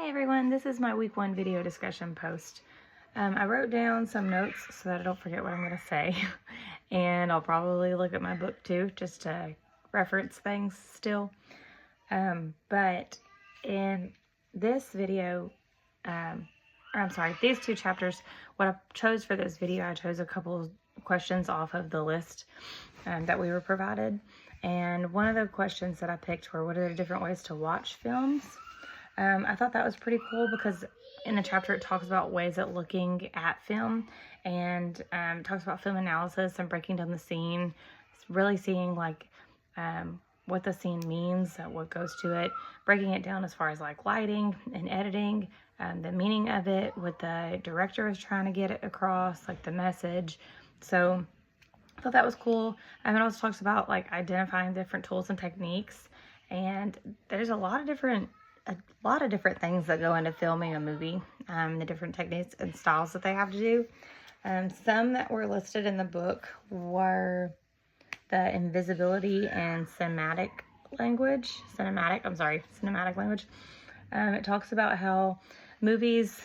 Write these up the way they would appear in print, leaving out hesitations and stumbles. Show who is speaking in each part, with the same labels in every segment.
Speaker 1: Hi everyone, this is my week 1 video discussion post. I wrote down some notes so that I don't forget what I'm going to say. And I'll probably look at my book too, just to reference things still. But in this video, these 2 chapters, what I chose for this video, I chose a couple questions off of the list that we were provided. And one of the questions that I picked were, what are the different ways to watch films? I thought that was pretty cool because in the chapter it talks about ways of looking at film and talks about film analysis and breaking down the scene. It's really seeing like what the scene means, what goes to it, breaking it down as far as like lighting and editing, the meaning of it, what the director is trying to get it across, like the message. So I thought that was cool. It also talks about like identifying different tools and techniques, and there's a lot of different things that go into filming a movie, the different techniques and styles that they have to do. Some that were listed in the book were the invisibility and cinematic language. It talks about how movies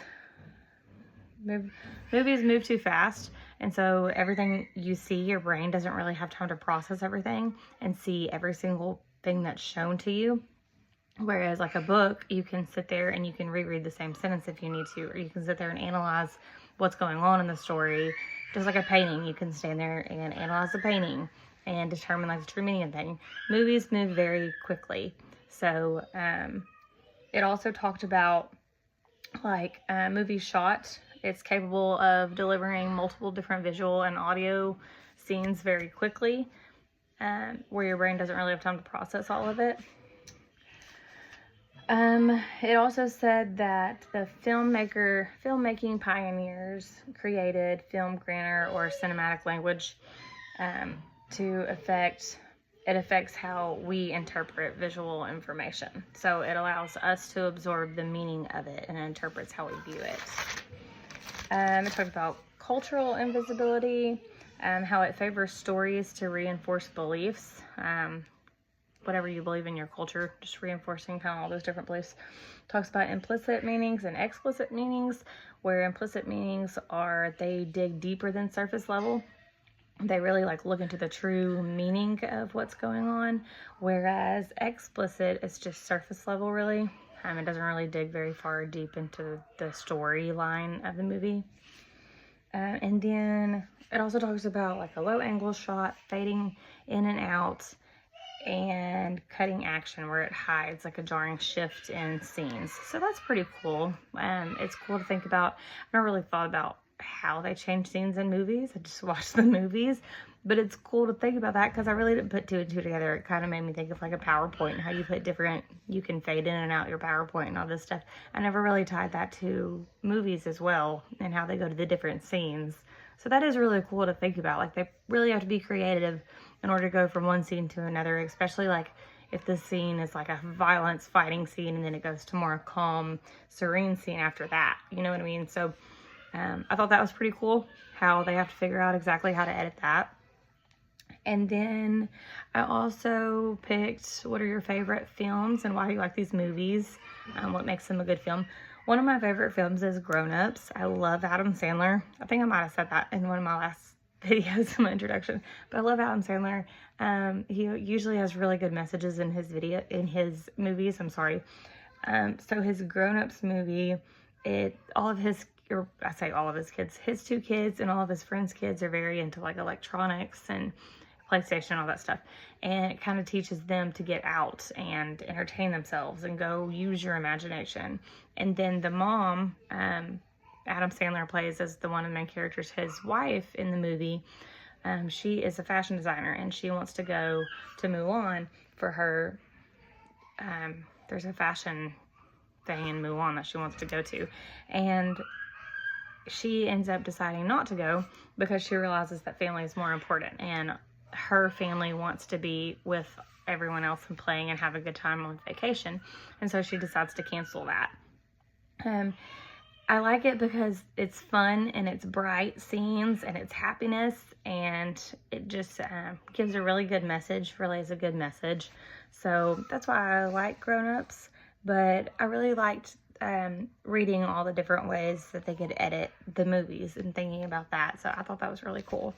Speaker 1: move too fast, and so everything you see, your brain doesn't really have time to process everything and see every single thing that's shown to you. Whereas like a book, you can sit there and you can reread the same sentence if you need to, or you can sit there and analyze what's going on in the story. Just like a painting, you can stand there and analyze the painting and determine like the true meaning of thing. Movies move very quickly. So it also talked about like a movie shot. It's capable of delivering multiple different visual and audio scenes very quickly, where your brain doesn't really have time to process all of it. It also said that the filmmaking pioneers created film grammar or cinematic language it affects how we interpret visual information. So it allows us to absorb the meaning of it and interprets how we view it. It talked about cultural invisibility, how it favors stories to reinforce beliefs. Whatever you believe in your culture, just reinforcing kind of all those different beliefs. Talks about implicit meanings and explicit meanings, where implicit meanings are they dig deeper than surface level. They really like look into the true meaning of what's going on, whereas explicit is just surface level really. It doesn't really dig very far deep into the storyline of the movie. And then it also talks about like a low angle shot, fading in and out, and cutting action where it hides like a jarring shift in scenes. So that's pretty cool. It's cool to think about. I've never really thought about how they change scenes in movies. I just watched the movies, but it's cool to think about that because I really didn't put 2 and 2 together. It kind of made me think of like a PowerPoint and how you can fade in and out your PowerPoint and all this stuff. I never really tied that to movies as well and how they go to the different scenes. So that is really cool to think about. Like they really have to be creative in order to go from one scene to another, especially like if the scene is like a violence fighting scene and then it goes to more calm, serene scene after that. You know what I mean? So I thought that was pretty cool how they have to figure out exactly how to edit that. And then I also picked what are your favorite films and why do you like these movies? What makes them a good film? One of my favorite films is Grown Ups. I love Adam Sandler. I think I might have said that in one of my last videos in my introduction, but I love Adam Sandler. He usually has really good messages in his movies. So his Grown Ups movie, his 2 kids and all of his friends' kids are very into like electronics and PlayStation and all that stuff, and it kind of teaches them to get out and entertain themselves and go use your imagination. And then the mom, Adam Sandler plays as one of the main characters, his wife in the movie. She is a fashion designer and she wants to go to Mulan for her. There's a fashion thing in Mulan that she wants to go to, and she ends up deciding not to go because she realizes that family is more important and her family wants to be with everyone else and playing and have a good time on vacation, and so she decides to cancel that. I like it because it's fun and it's bright scenes and it's happiness, and it just gives a really good message, relays a good message. So that's why I like Grown Ups. But I really liked reading all the different ways that they could edit the movies and thinking about that. So I thought that was really cool.